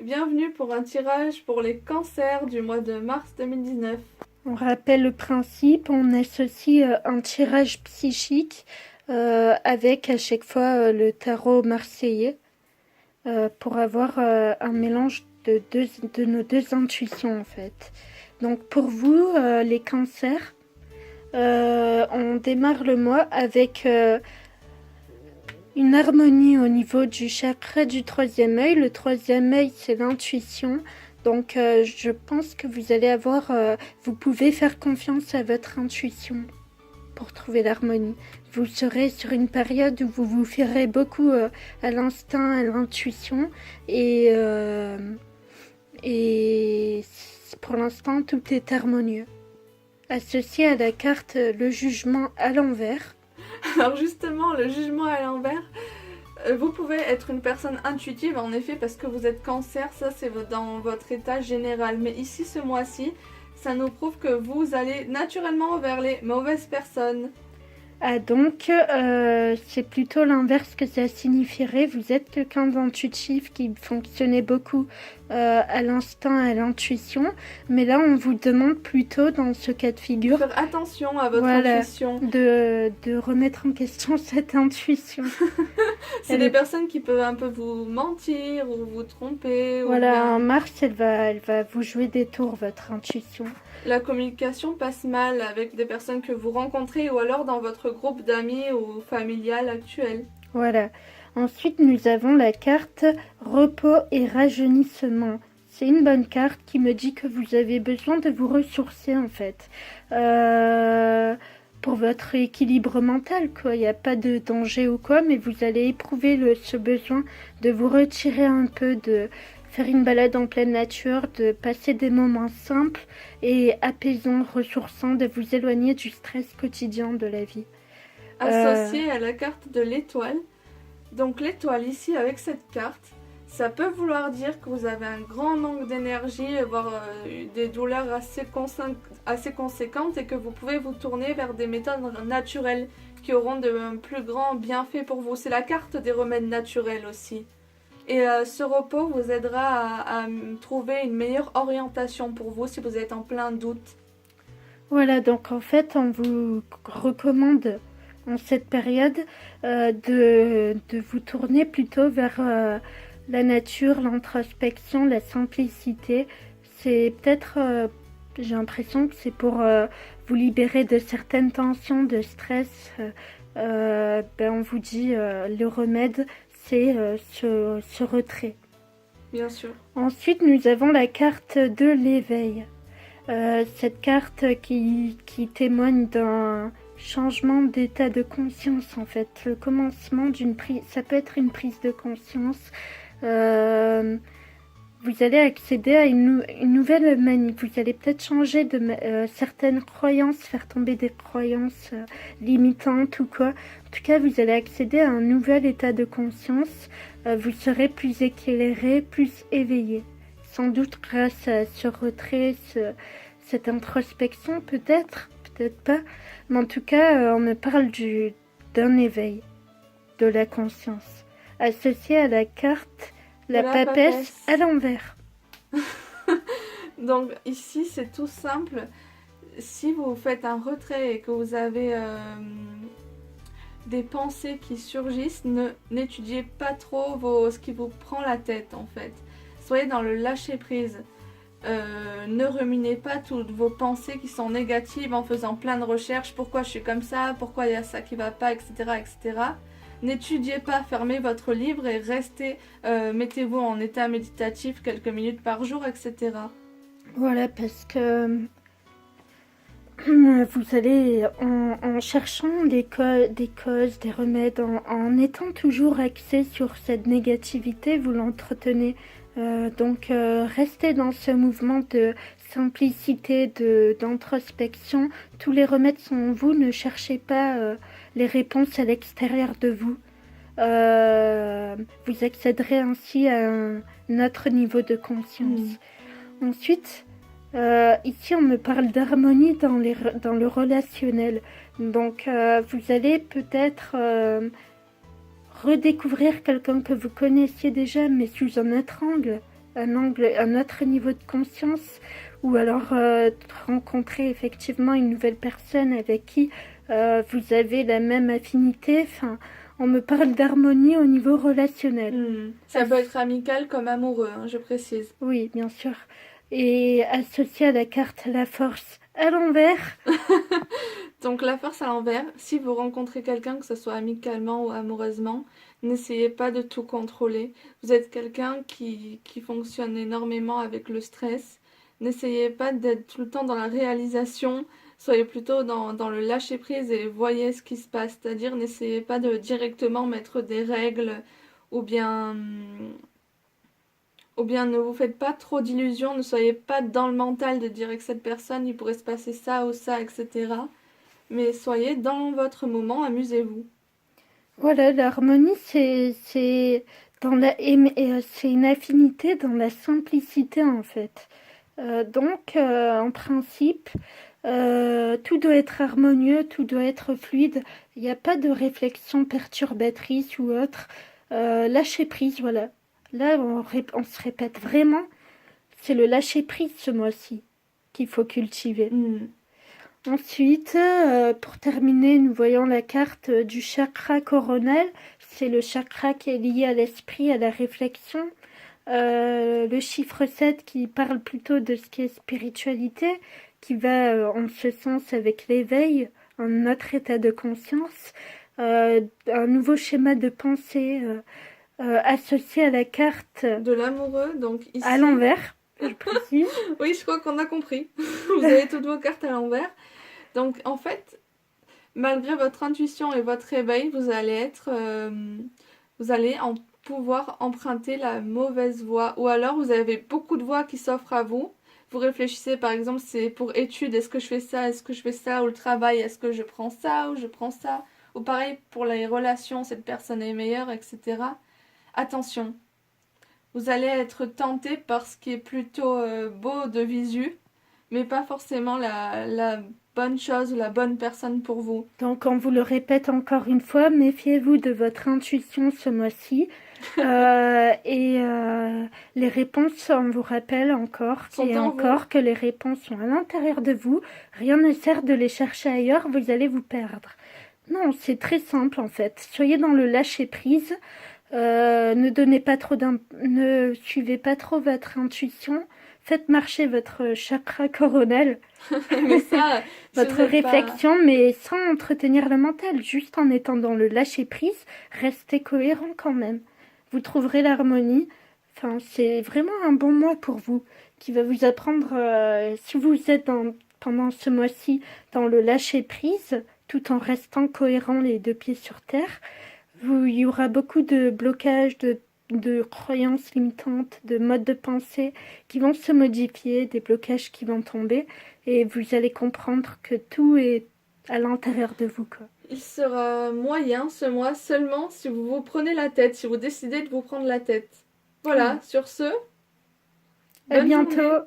Bienvenue pour un tirage pour les cancers du mois de mars 2019. On rappelle le principe, on associe un tirage psychique avec à chaque fois le tarot marseillais pour avoir un mélange de nos deux intuitions en fait. Donc pour vous, les cancers, on démarre le mois avec une harmonie au niveau du chakra du troisième œil. Le troisième œil, c'est l'intuition. Donc, je pense que vous allez avoir... vous pouvez faire confiance à votre intuition pour trouver l'harmonie. Vous serez sur une période où vous vous fierez beaucoup à l'instinct, à l'intuition. Et pour l'instant, tout est harmonieux. Associé à la carte le jugement à l'envers. Alors justement, le jugement à l'envers, vous pouvez être une personne intuitive en effet parce que vous êtes cancer, ça c'est dans votre état général. Mais ici ce mois-ci, ça nous prouve que vous allez naturellement vers les mauvaises personnes. Ah donc, c'est plutôt l'inverse que ça signifierait. Vous êtes quelqu'un d'intuitif qui fonctionnait beaucoup à l'instinct, à l'intuition. Mais là, on vous demande plutôt, dans ce cas de figure, Faire attention à votre intuition. de remettre en question cette intuition. C'est des personnes qui peuvent un peu vous mentir ou vous tromper. Voilà, ou en mars, elle va vous jouer des tours, votre intuition. La communication passe mal avec des personnes que vous rencontrez ou alors dans votre groupe d'amis ou familial actuel. Voilà. Ensuite, nous avons la carte repos et rajeunissement. C'est une bonne carte qui me dit que vous avez besoin de vous ressourcer en fait. Pour votre équilibre mental, quoi. Il n'y a pas de danger ou quoi, mais vous allez éprouver ce besoin de vous retirer un peu, de faire une balade en pleine nature, de passer des moments simples et apaisants, ressourçants, de vous éloigner du stress quotidien de la vie. Associé à la carte de l'étoile. Donc l'étoile ici avec cette carte, ça peut vouloir dire que vous avez un grand manque d'énergie, voire des douleurs assez conséquentes et que vous pouvez vous tourner vers des méthodes naturelles qui auront de plus grands bienfaits pour vous. C'est la carte des remèdes naturels aussi. Et ce repos vous aidera à trouver une meilleure orientation pour vous si vous êtes en plein doute. Voilà, donc en fait, on vous recommande en cette période de vous tourner plutôt vers la nature, l'introspection, la simplicité. C'est peut-être, j'ai l'impression que c'est pour vous libérer de certaines tensions, de stress. On vous dit, le remède, c'est ce retrait. Bien sûr. Ensuite, nous avons la carte de l'éveil. Cette carte qui témoigne d'un changement d'état de conscience en fait, le commencement d'une prise, ça peut être une prise de conscience. Vous allez accéder à une nouvelle manie, vous allez peut-être changer de certaines croyances, faire tomber des croyances limitantes ou quoi. En tout cas, vous allez accéder à un nouvel état de conscience, vous serez plus éclairé, plus éveillé. Sans doute grâce à ce retrait, cette introspection, peut-être pas. Mais en tout cas, on me parle d'un éveil de la conscience, associé à la carte la papesse à l'envers. Donc ici, c'est tout simple. Si vous faites un retrait et que vous avez des pensées qui surgissent, n'étudiez pas trop ce qui vous prend la tête en fait. Soyez dans le lâcher prise. Ne ruminez pas toutes vos pensées qui sont négatives en faisant plein de recherches. Pourquoi je suis comme ça? Pourquoi il y a ça qui va pas? Etc. etc. N'étudiez pas, fermez votre livre et restez, mettez-vous en état méditatif quelques minutes par jour, etc. Voilà, parce que vous allez, en cherchant des causes, des remèdes, en étant toujours axé sur cette négativité, vous l'entretenez. Donc restez dans ce mouvement de simplicité, d'introspection. Tous les remèdes sont en vous, ne cherchez pas les réponses à l'extérieur de vous. Vous accéderez ainsi à un autre niveau de conscience. Ensuite, ici on me parle d'harmonie dans le relationnel. Donc vous allez peut-être redécouvrir quelqu'un que vous connaissiez déjà, mais sous un autre angle. un autre niveau de conscience, ou alors rencontrer effectivement une nouvelle personne avec qui vous avez la même affinité. Enfin, on me parle d'harmonie au niveau relationnel. Ça peut être amical comme amoureux, hein, je précise. Oui, bien sûr. Et associé à la carte la force à l'envers. Donc la force à l'envers, si vous rencontrez quelqu'un, que ce soit amicalement ou amoureusement, n'essayez pas de tout contrôler. Vous êtes quelqu'un qui fonctionne énormément avec le stress. N'essayez pas d'être tout le temps dans la réalisation, soyez plutôt dans le lâcher-prise et voyez ce qui se passe. C'est-à-dire n'essayez pas de directement mettre des règles ou bien, ou bien ne vous faites pas trop d'illusions, ne soyez pas dans le mental de dire que cette personne, il pourrait se passer ça ou ça, etc. Mais soyez dans votre moment, amusez-vous. Voilà, l'harmonie, c'est dans c'est une affinité dans la simplicité en fait. Donc, en principe, tout doit être harmonieux, tout doit être fluide. Il n'y a pas de réflexion perturbatrice ou autre. Lâcher prise, voilà. Là, on se répète vraiment, c'est le lâcher prise ce mois-ci qu'il faut cultiver. Ensuite, pour terminer, nous voyons la carte du chakra coronal. C'est le chakra qui est lié à l'esprit, à la réflexion. Le chiffre 7 qui parle plutôt de ce qui est spiritualité, qui va en ce sens avec l'éveil, un autre état de conscience, un nouveau schéma de pensée associé à la carte De l'amoureux, donc ici... à l'envers, je précise. Oui, je crois qu'on a compris. Vous avez toutes vos cartes à l'envers. Donc en fait, malgré votre intuition et votre réveil, vous allez pouvoir emprunter la mauvaise voie. Ou alors vous avez beaucoup de voies qui s'offrent à vous. Vous réfléchissez, par exemple, c'est pour études, est-ce que je fais ça, est-ce que je fais ça, ou le travail, est-ce que je prends ça, ou je prends ça. Ou pareil pour les relations, cette personne est meilleure, etc. Attention, vous allez être tenté par ce qui est plutôt beau de visu, mais pas forcément la bonne chose ou la bonne personne pour vous. Donc, on vous le répète encore une fois, méfiez-vous de votre intuition ce mois-ci. Les réponses, on vous rappelle encore et encore que les réponses sont à l'intérieur de vous. Rien ne sert de les chercher ailleurs, vous allez vous perdre. Non, c'est très simple en fait. Soyez dans le lâcher-prise. Ne suivez pas trop votre intuition. Faites marcher votre chakra coronal, Mais ça, votre réflexion, mais sans entretenir le mental, juste en étant dans le lâcher-prise, restez cohérent quand même. Vous trouverez l'harmonie. Enfin, c'est vraiment un bon mois pour vous, qui va vous apprendre, si vous êtes pendant ce mois-ci dans le lâcher-prise, tout en restant cohérent les deux pieds sur terre, il y aura beaucoup de blocages, de croyances limitantes, de modes de pensée qui vont se modifier, des blocages qui vont tomber, et vous allez comprendre que tout est à l'intérieur de vous, quoi. Il sera moyen ce mois seulement si vous vous prenez la tête, si vous décidez de vous prendre la tête. Voilà, sur ce, à bientôt. Journée.